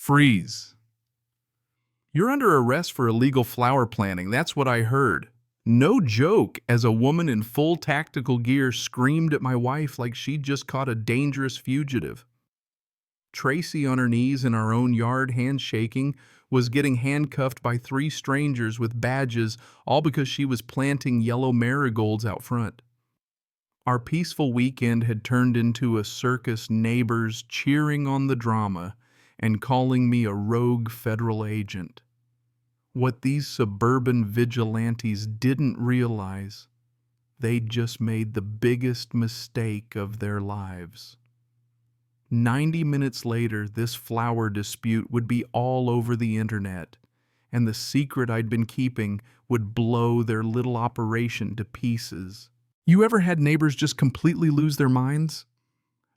Freeze. You're under arrest for illegal flower planting. That's what I heard. No joke, as a woman in full tactical gear screamed at my wife like she'd just caught a dangerous fugitive. Tracy, on her knees in our own yard, hands shaking, was getting handcuffed by 3 strangers with badges, all because she was planting yellow marigolds out front. Our peaceful weekend had turned into a circus, neighbors cheering on the drama and calling me a rogue federal agent. What these suburban vigilantes didn't realize, they'd just made the biggest mistake of their lives. 90 minutes later, this flower dispute would be all over the internet, and the secret I'd been keeping would blow their little operation to pieces. You ever had neighbors just completely lose their minds?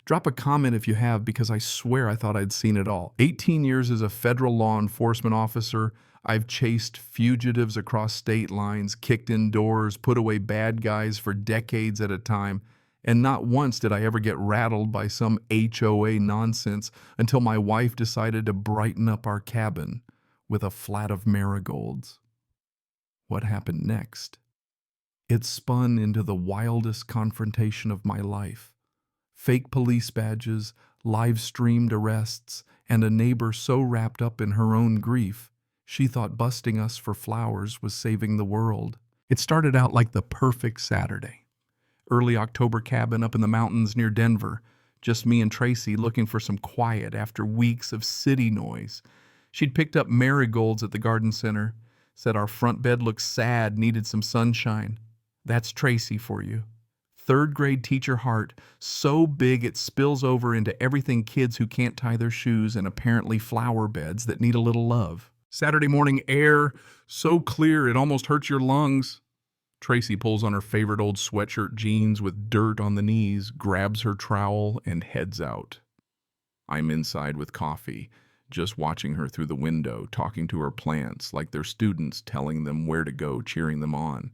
Drop a comment if you have, because I swear I thought I'd seen it all. 18 years as a federal law enforcement officer, I've chased fugitives across state lines, kicked in doors, put away bad guys for decades at a time, and not once did I ever get rattled by some HOA nonsense until my wife decided to brighten up our cabin with a flat of marigolds. What happened next? It spun into the wildest confrontation of my life. Fake police badges, live-streamed arrests, and a neighbor so wrapped up in her own grief, she thought busting us for flowers was saving the world. It started out like the perfect Saturday. Early October cabin up in the mountains near Denver. Just me and Tracy looking for some quiet after weeks of city noise. She'd picked up marigolds at the garden center, said our front bed looked sad, needed some sunshine. That's Tracy for you. 3rd grade teacher heart, so big it spills over into everything kids who can't tie their shoes and apparently flower beds that need a little love. Saturday morning air, so clear it almost hurts your lungs. Tracy pulls on her favorite old sweatshirt jeans with dirt on the knees, grabs her trowel, and heads out. I'm inside with coffee, just watching her through the window, talking to her plants like they're students, telling them where to go, cheering them on.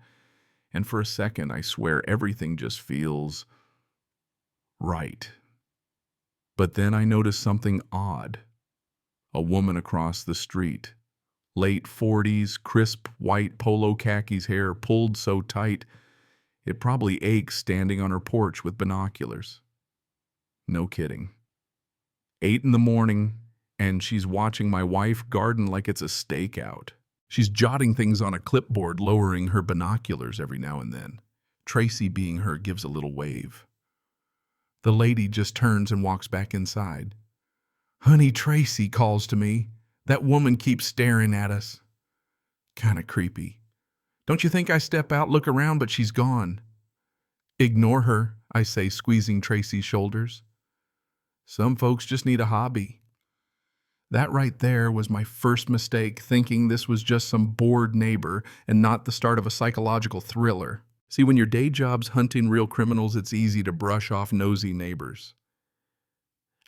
And for a second, I swear everything just feels right. But then I notice something odd. A woman across the street. Late 40s, crisp white polo khakis hair pulled so tight, it probably aches standing on her porch with binoculars. No kidding. 8 in the morning, and she's watching my wife garden like it's a stakeout. She's jotting things on a clipboard, lowering her binoculars every now and then. Tracy, being her, gives a little wave. The lady just turns and walks back inside. "Honey, Tracy," calls to me. "That woman keeps staring at us." Kinda creepy. Don't you think I step out, look around, but she's gone. "Ignore her," I say, squeezing Tracy's shoulders. Some folks just need a hobby. That right there was my first mistake, thinking this was just some bored neighbor and not the start of a psychological thriller. See, when your day job's hunting real criminals, it's easy to brush off nosy neighbors.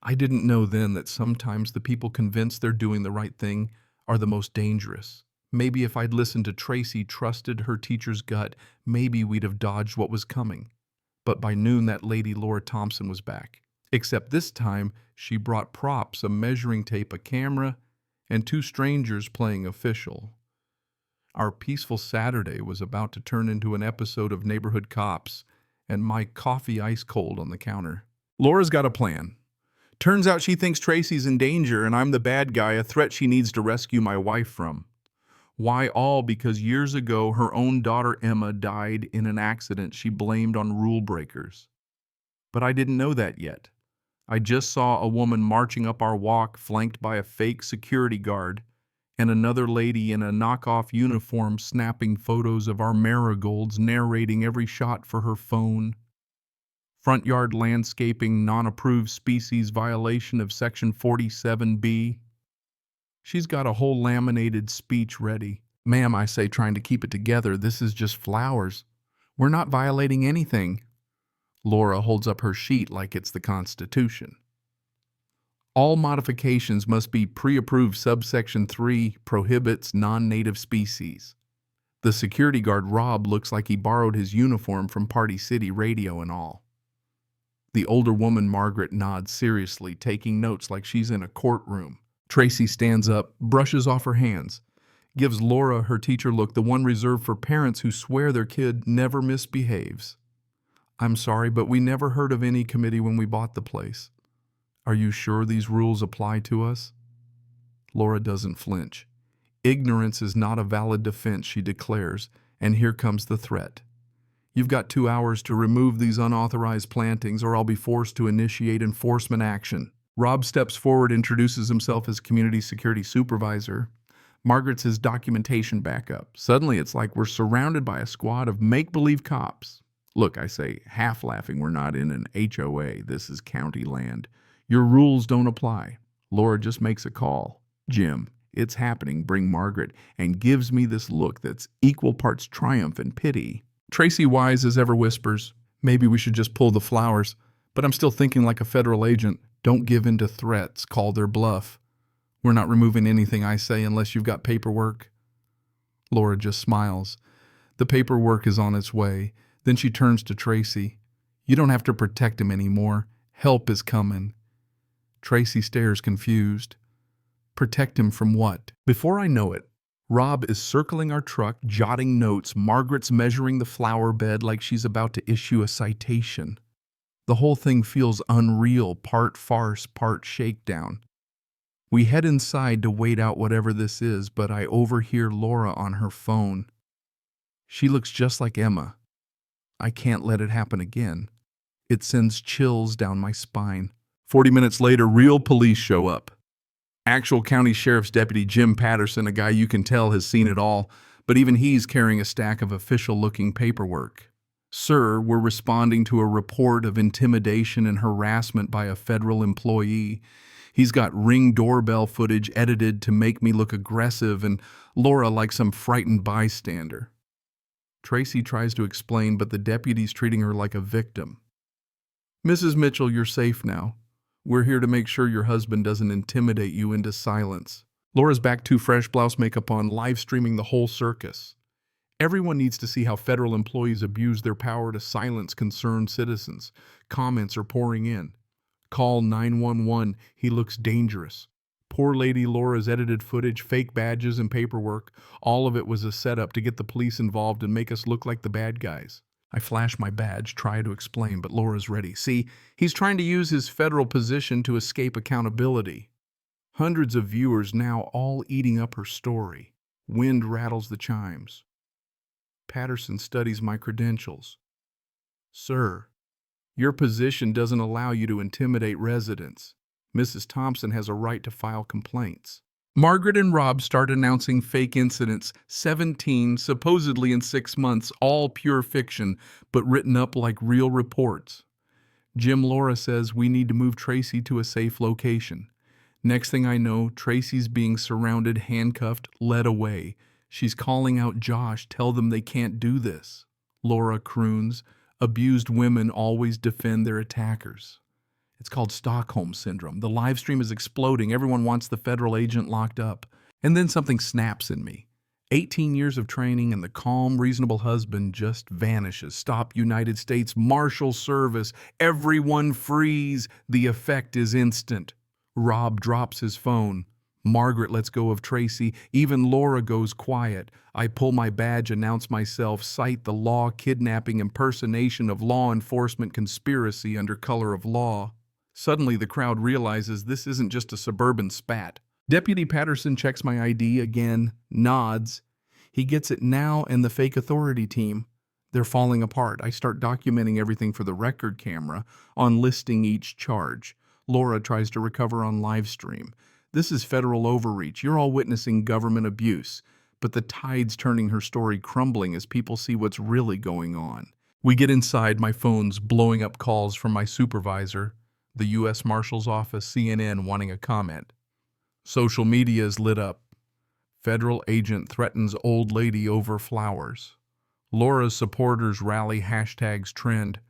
I didn't know then that sometimes the people convinced they're doing the right thing are the most dangerous. Maybe if I'd listened to Tracy, trusted her teacher's gut, maybe we'd have dodged what was coming. But by noon, that lady Laura Thompson was back. Except this time, she brought props, a measuring tape, a camera, and 2 strangers playing official. Our peaceful Saturday was about to turn into an episode of Neighborhood Cops, and my coffee ice cold on the counter. Laura's got a plan. Turns out she thinks Tracy's in danger and I'm the bad guy, a threat she needs to rescue my wife from. Why all? Because years ago, her own daughter Emma died in an accident she blamed on rule breakers. But I didn't know that yet. I just saw a woman marching up our walk, flanked by a fake security guard, and another lady in a knockoff uniform snapping photos of our marigolds, narrating every shot for her phone. Front yard landscaping, non-approved species violation of Section 47B. She's got a whole laminated speech ready. "Ma'am," I say, trying to keep it together, "this is just flowers. We're not violating anything." Laura holds up her sheet like it's the Constitution. "All modifications must be pre-approved. Subsection 3 prohibits non-native species." The security guard, Rob, looks like he borrowed his uniform from Party City, radio and all. The older woman, Margaret, nods seriously, taking notes like she's in a courtroom. Tracy stands up, brushes off her hands, gives Laura her teacher look, the one reserved for parents who swear their kid never misbehaves. I'm sorry, but we never heard of any committee when we bought the place. Are you sure these rules apply to us? Laura doesn't flinch. Ignorance is not a valid defense, she declares, and here comes the threat. You've got 2 hours to remove these unauthorized plantings or I'll be forced to initiate enforcement action. Rob steps forward, introduces himself as community security supervisor. Margaret's his documentation backup. Suddenly it's like we're surrounded by a squad of make-believe cops. Look, I say, half laughing, we're not in an HOA. This is county land. Your rules don't apply. Laura just makes a call. Jim, it's happening, bring Margaret, and gives me this look that's equal parts triumph and pity. Tracy, wise as ever, whispers, maybe we should just pull the flowers, but I'm still thinking like a federal agent. Don't give in to threats, call their bluff. We're not removing anything I say unless you've got paperwork. Laura just smiles. The paperwork is on its way. Then she turns to Tracy. You don't have to protect him anymore. Help is coming. Tracy stares confused. Protect him from what? Before I know it, Rob is circling our truck, jotting notes. Margaret's measuring the flower bed like she's about to issue a citation. The whole thing feels unreal, part farce, part shakedown. We head inside to wait out whatever this is, but I overhear Laura on her phone. She looks just like Emma. I can't let it happen again. It sends chills down my spine. 40 minutes later, real police show up. Actual county sheriff's deputy Jim Patterson, a guy you can tell has seen it all, but even he's carrying a stack of official-looking paperwork. Sir, we're responding to a report of intimidation and harassment by a federal employee. He's got Ring doorbell footage edited to make me look aggressive and Laura like some frightened bystander. Tracy tries to explain, but the deputy's treating her like a victim. Mrs. Mitchell, you're safe now. We're here to make sure your husband doesn't intimidate you into silence. Laura's back to fresh blouse makeup on, live streaming the whole circus. Everyone needs to see how federal employees abuse their power to silence concerned citizens. Comments are pouring in. Call 911. He looks dangerous. Poor lady Laura's edited footage, fake badges and paperwork. All of it was a setup to get the police involved and make us look like the bad guys. I flash my badge, try to explain, but Laura's ready. See, he's trying to use his federal position to escape accountability. Hundreds of viewers now all eating up her story. Wind rattles the chimes. Patterson studies my credentials. Sir, your position doesn't allow you to intimidate residents. Mrs. Thompson has a right to file complaints. Margaret and Rob start announcing fake incidents, 17 supposedly in 6 months, all pure fiction, but written up like real reports. Jim Laura says we need to move Tracy to a safe location. Next thing I know, Tracy's being surrounded, handcuffed, led away. She's calling out Josh, tell them they can't do this. Laura croons, abused women always defend their attackers. It's called Stockholm Syndrome. The live stream is exploding. Everyone wants the federal agent locked up. And then something snaps in me. 18 years of training and the calm, reasonable husband just vanishes. Stop United States Marshals Service. Everyone freeze. The effect is instant. Rob drops his phone. Margaret lets go of Tracy. Even Laura goes quiet. I pull my badge, announce myself, cite the law, kidnapping, impersonation of law enforcement, conspiracy under color of law. Suddenly, the crowd realizes this isn't just a suburban spat. Deputy Patterson checks my ID again, nods. He gets it now and the fake authority team. They're falling apart. I start documenting everything for the record camera, on listing each charge. Laura tries to recover on live stream. This is federal overreach. You're all witnessing government abuse. But the tide's turning her story crumbling as people see what's really going on. We get inside, my phone's blowing up calls from my supervisor, the U.S. Marshals office, CNN wanting a comment. Social media is lit up. Federal agent threatens old lady over flowers. Laura's supporters rally, hashtags trend.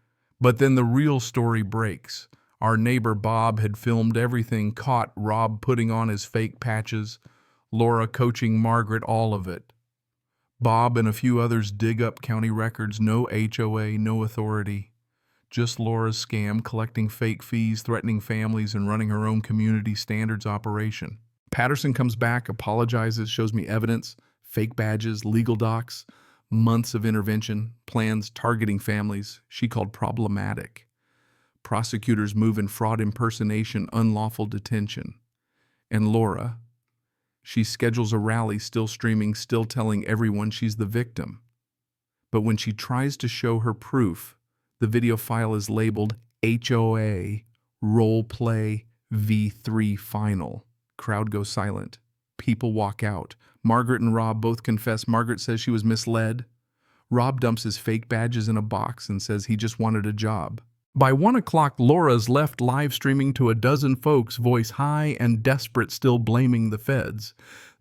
But then the real story breaks. Our neighbor Bob had filmed everything, caught Rob putting on his fake patches, Laura coaching Margaret, all of it. Bob and a few others dig up county records, no HOA, no authority. Just Laura's scam, collecting fake fees, threatening families, and running her own community standards operation. Patterson comes back, apologizes, shows me evidence, fake badges, legal docs, months of intervention, plans targeting families she called problematic. Prosecutors move in fraud impersonation, unlawful detention. And Laura, she schedules a rally, still streaming, still telling everyone she's the victim. But when she tries to show her proof, the video file is labeled HOA Roleplay V3 Final. Crowd goes silent. People walk out. Margaret and Rob both confess. Margaret says she was misled. Rob dumps his fake badges in a box and says he just wanted a job. By 1 o'clock, Laura's left live streaming to a dozen folks, voice high and desperate, still blaming the feds.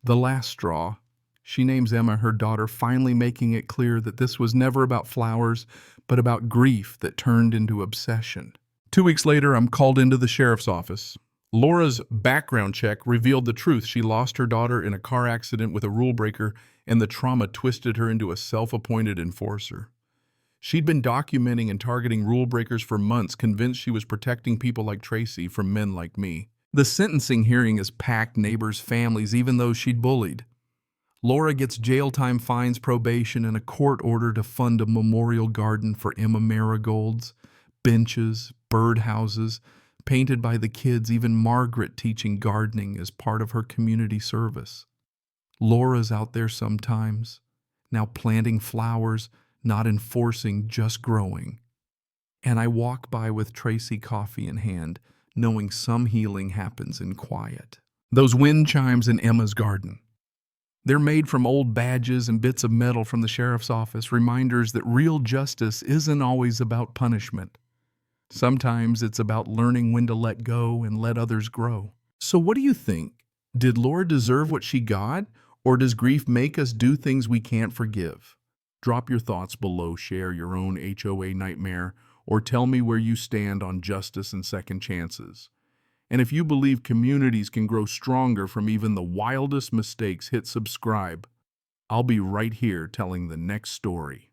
The last straw. She names Emma her daughter, finally making it clear that this was never about flowers, but about grief that turned into obsession. 2 weeks later, I'm called into the sheriff's office. Laura's background check revealed the truth. She lost her daughter in a car accident with a rule breaker, and the trauma twisted her into a self-appointed enforcer. She'd been documenting and targeting rule breakers for months, convinced she was protecting people like Tracy from men like me. The sentencing hearing is packed, neighbors, families, even those she'd bullied. Laura gets jail time, fines, probation, and a court order to fund a memorial garden for Emma marigolds, benches, birdhouses, painted by the kids, even Margaret teaching gardening as part of her community service. Laura's out there sometimes, now planting flowers, not enforcing, just growing. And I walk by with Tracy coffee in hand, knowing some healing happens in quiet. Those wind chimes in Emma's garden. They're made from old badges and bits of metal from the sheriff's office, reminders that real justice isn't always about punishment. Sometimes it's about learning when to let go and let others grow. So what do you think? Did Laura deserve what she got, or does grief make us do things we can't forgive? Drop your thoughts below, share your own HOA nightmare, or tell me where you stand on justice and second chances. And if you believe communities can grow stronger from even the wildest mistakes, hit subscribe. I'll be right here telling the next story.